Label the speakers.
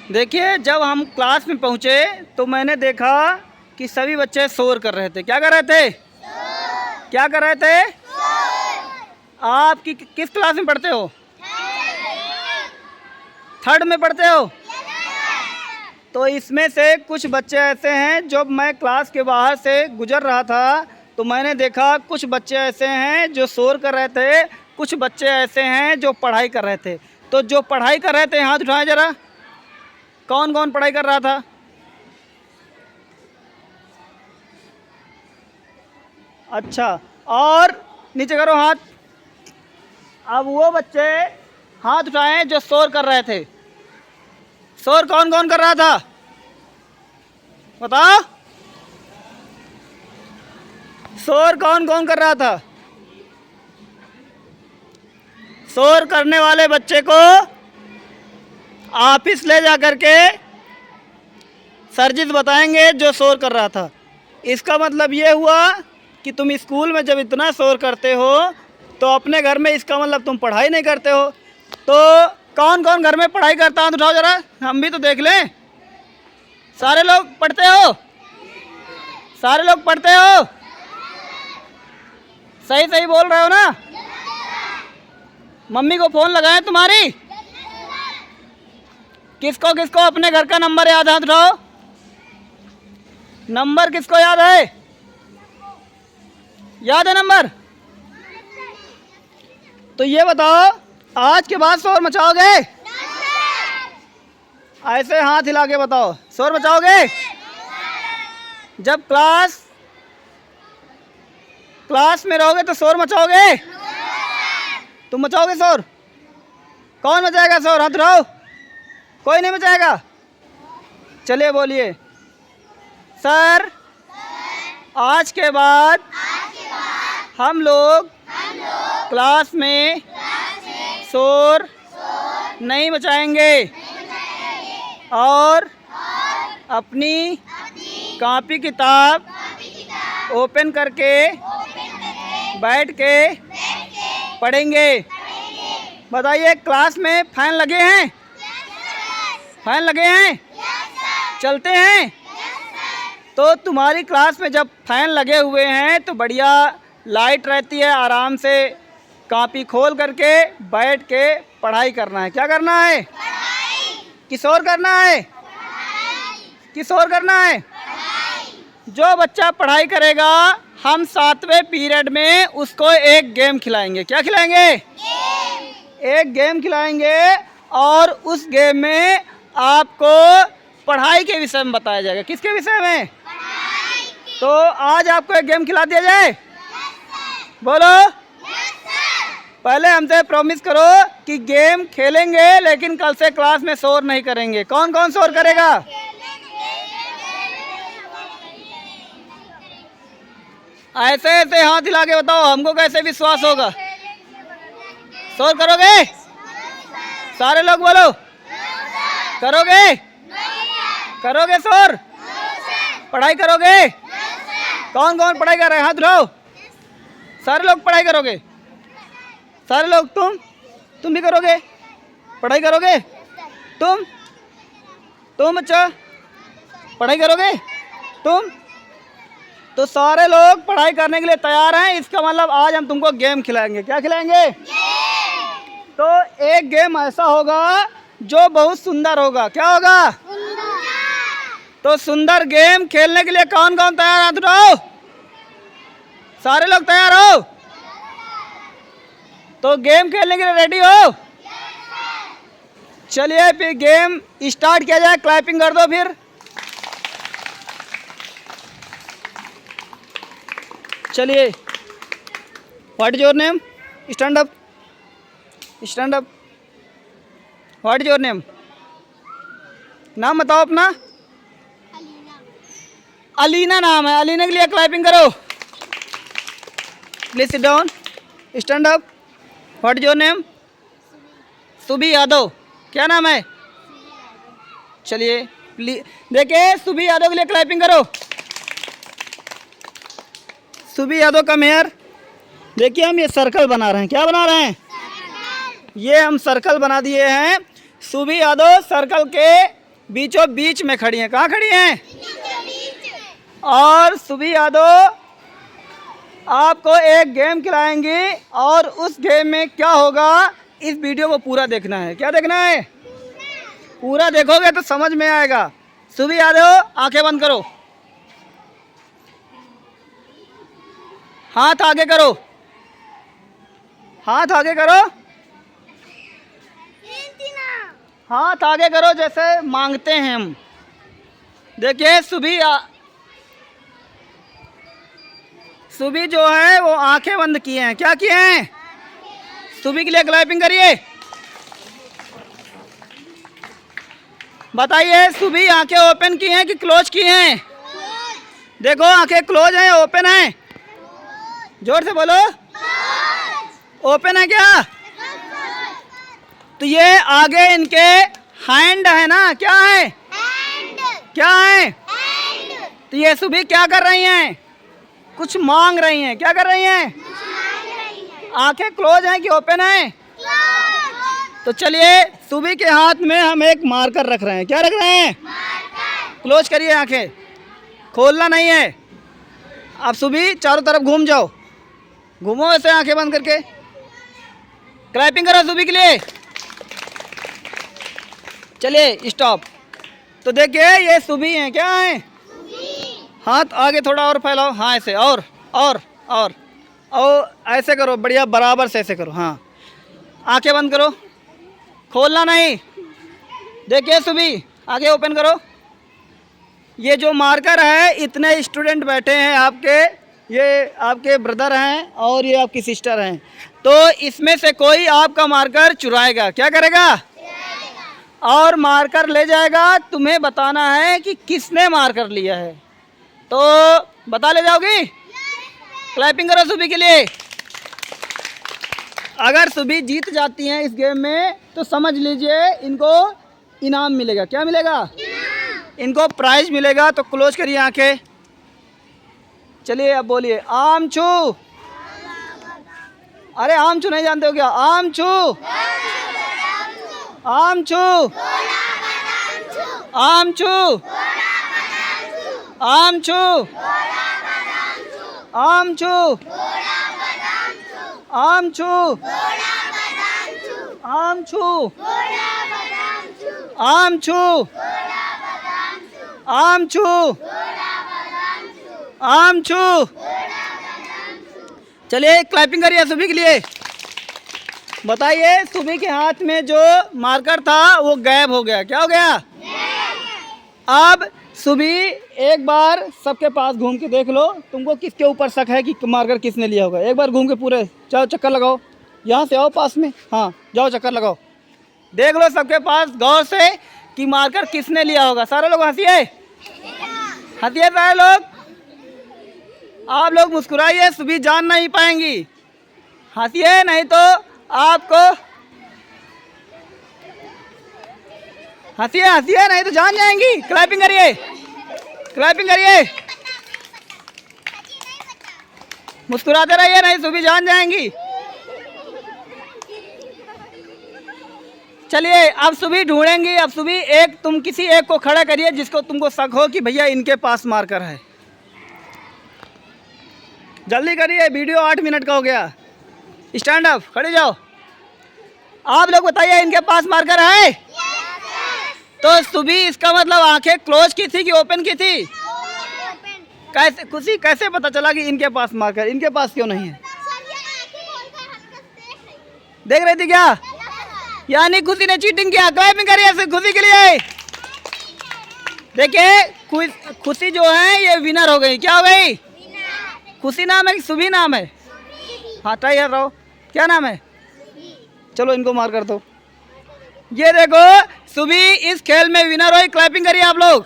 Speaker 1: देखिए, जब हम क्लास में पहुँचे तो मैंने देखा कि सभी बच्चे शोर कर रहे थे। क्या कर रहे थे? क्या कर रहे थे? आप किस क्लास में पढ़ते हो? थर्ड में पढ़ते हो? तो इसमें से कुछ बच्चे ऐसे हैं, जब मैं क्लास के बाहर से गुजर रहा था तो मैंने देखा कुछ बच्चे ऐसे हैं जो शोर कर रहे थे, कुछ बच्चे ऐसे हैं जो पढ़ाई कर रहे थे। तो जो पढ़ाई कर रहे थे हाथ उठाएं जरा। कौन कौन पढ़ाई कर रहा था? अच्छा, और नीचे करो हाथ। अब वो बच्चे हाथ उठाएं जो शोर कर रहे थे। शोर कौन कौन कर रहा था बताओ? शोर कौन कौन कर रहा था? शोर करने वाले बच्चे को ऑफिस ले जा करके सरजीत बताएंगे जो शोर कर रहा था। इसका मतलब ये हुआ कि तुम स्कूल में जब इतना शोर करते हो तो अपने घर में इसका मतलब तुम पढ़ाई नहीं करते हो। तो कौन कौन घर में पढ़ाई करता है? उठाओ जरा, हम भी तो देख लें। सारे लोग पढ़ते हो? सारे लोग पढ़ते हो? सही सही बोल रहे हो ना? मम्मी को फ़ोन लगाएं तुम्हारी? किसको किसको अपने घर का नंबर याद है? हाथ उठाओ। नंबर किसको याद है? याद है नंबर? तो ये बताओ, आज के बाद शोर मचाओगे? ऐसे हाथ हिला के बताओ, शोर मचाओगे? जब क्लास में रहोगे तो शोर मचाओगे? तुम मचाओगे शोर? कौन मचाएगा शोर? हाथ उठाओ। कोई नहीं मचाएगा? चलिए बोलिए। सर, आज के बाद हम लोग क्लास में शोर नहीं मचाएंगे और अपनी कॉपी किताब ओपन करके बैठ के पढ़ेंगे। बताइए, क्लास में फैन लगे हैं? फैन लगे हैं? चलते हैं? तो तुम्हारी क्लास में जब फैन लगे हुए हैं तो बढ़िया लाइट रहती है, आराम से कॉपी खोल करके बैठ के पढ़ाई करना है। क्या करना है? किशोर करना है? किशोर करना है? जो बच्चा पढ़ाई करेगा हम 7वें पीरियड में उसको एक गेम खिलाएंगे। क्या खिलाएंगे? एक गेम खिलाएंगे और उस गेम में आपको पढ़ाई के विषय में बताया जाएगा। किसके विषय में? तो आज आपको एक गेम खिला दिया जाए? बोलो। पहले हमसे प्रॉमिस करो कि गेम खेलेंगे लेकिन कल से क्लास में शोर नहीं करेंगे। कौन कौन शोर करेगा? ऐसे ऐसे हाथ हिला के बताओ, हमको कैसे विश्वास होगा? शोर करोगे? सारे लोग बोलो। करोगे? करोगे शोर? पढ़ाई करोगे? कौन कौन पढ़ाई कर रहे हैं? हाथ उठाओ। सारे लोग पढ़ाई करोगे? सारे लोग? तुम भी करोगे? पढ़ाई करोगे? तुम बच्चा पढ़ाई करोगे? तुम? तो सारे लोग पढ़ाई करने के लिए तैयार हैं। इसका मतलब आज हम तुमको गेम खिलाएंगे। क्या खिलाएंगे? तो एक गेम ऐसा होगा जो बहुत सुंदर होगा। क्या होगा? तो सुंदर गेम खेलने के लिए कौन कौन तैयार? हाथ उठाओ। सारे लोग तैयार हो? तो गेम खेलने के लिए रेडी हो? चलिए फिर गेम स्टार्ट किया जाए। क्लैपिंग कर दो फिर। चलिए, what is your name? Stand up, stand up. What is your name? नाम बताओ अपना। अलीना नाम है। अलीना के लिए क्लैपिंग करो। Please sit down, stand up. What is your name? Subi Yadav. क्या नाम है? चलिए प्लीज, देखिए सुबी यादव के लिए क्लैपिंग करो। सुबी यादव कम हेयर। देखिए हम ये सर्कल बना रहे हैं। क्या बना रहे हैं? ये हम सर्कल बना दिए हैं। सुबी यादव सर्कल के बीचों बीच में खड़ी हैं। कहाँ खड़ी हैं? और सुबी यादव आपको एक गेम खिलाएंगी और उस गेम में क्या होगा, इस वीडियो को पूरा देखना है। क्या देखना है? पूरा देखोगे तो समझ में आएगा। सुबी यादव आंखें बंद करो, हाथ आगे करो, हाथ आगे करो, हाथ आगे करो जैसे मांगते हैं हम। देखिए सुबी जो है वो आंखें बंद किए हैं। क्या किए हैं? सुबी के लिए क्लैपिंग करिए। बताइए सुबी आंखें ओपन की हैं कि क्लोज की हैं? देखो आंखें क्लोज हैं या ओपन हैं? जोर से बोलो। ओपन है क्या? तो ये आगे इनके हैंड है ना, क्या है? हैंड। क्या है? हैंड। तो ये सुबी क्या कर रही हैं? कुछ मांग रही हैं। क्या कर रही हैं? आंखें क्लोज हैं कि ओपन है? तो चलिए सुबी के हाथ में हम एक मार्कर रख रहे हैं। क्या रख रहे हैं? क्लोज करिए, आंखें खोलना नहीं है। अब सुबी चारों तरफ घूम जाओ, घूमो ऐसे आंखें बंद करके। क्लैपिंग करो सुबी के लिए। चलिए स्टॉप। तो देखिए ये सुबी हैं। क्या है? हाथ आगे थोड़ा और फैलाओ। हाँ ऐसे, और ऐसे करो, बढ़िया बराबर से ऐसे करो। हाँ आंखें बंद करो, खोलना नहीं। देखिए सुबी आगे ओपन करो। ये जो मार्कर है, इतने स्टूडेंट बैठे हैं आपके, ये आपके ब्रदर हैं और ये आपकी सिस्टर हैं। तो इसमें से कोई आपका मार्कर चुराएगा। क्या करेगा? और मार्कर ले जाएगा। तुम्हें बताना है कि किसने मार्कर लिया है। तो बता ले जाओगी? क्लैपिंग करो सुबी के लिए। अगर सुबी जीत जाती हैं इस गेम में तो समझ लीजिए इनको इनाम मिलेगा। क्या मिलेगा? इनको प्राइज मिलेगा। तो क्लोज करिए आंखें। चलिए अब बोलिए आमचू। अरे आमचू नहीं जानते हो क्या? आमचू, आमचू, आमचू, आमचू, आमचू, आमचू, आमचू, आमचू, आमचू, आमचू। चलिए क्लैपिंग करिए सुबी के लिए। बताइए सुबी के हाथ में जो मार्कर था वो गायब हो गया। क्या हो गया? अब सुबी एक बार सबके पास घूम के देख लो, तुमको किसके ऊपर शक है कि मार्कर किसने लिया होगा। एक बार घूम के पूरे जाओ, चक्कर लगाओ। यहाँ से आओ पास में, हाँ जाओ चक्कर लगाओ। देख लो सबके पास गौर से कि मार्कर किसने लिया होगा। सारे लोग हंसिए, हंसिए सारे लोग। आप लोग मुस्कुराइए, सुबी जान नहीं पाएंगी। हंसिए नहीं तो आपको, हंसिए हंसिए नहीं तो जान जाएंगी। क्लैपिंग करिए, क्लैपिंग करिए। मुस्कुराते रहिए, नहीं सुबी जान जाएंगी। चलिए अब सुबी ढूंढेंगी। अब सुबी तुम किसी एक को खड़ा करिए जिसको तुमको शक हो कि भैया इनके पास मार्कर है। जल्दी करिए, वीडियो 8 मिनट का हो गया। स्टैंड अप, खड़े जाओ। आप लोग बताइए इनके पास मार्कर है? तो सुबी इसका मतलब आंखें क्लोज की थी कि ओपन की थी? कैसे खुशी कैसे पता चला कि इनके पास मार्कर? इनके पास क्यों नहीं है? देख रही थी क्या? यानी खुशी ने चीटिंग किया। क्लैपिंग करिए खुशी के लिए। देखिए खुशी जो है ये विनर हो गई। क्या हो गई? खुशी नाम है कि सुबी नाम है? हाँ ट्राई कर रहा हो। क्या नाम है? चलो इनको मार कर दो। ये देखो सुबी इस खेल में विनर हुई। क्लैपिंग करिए आप लोग।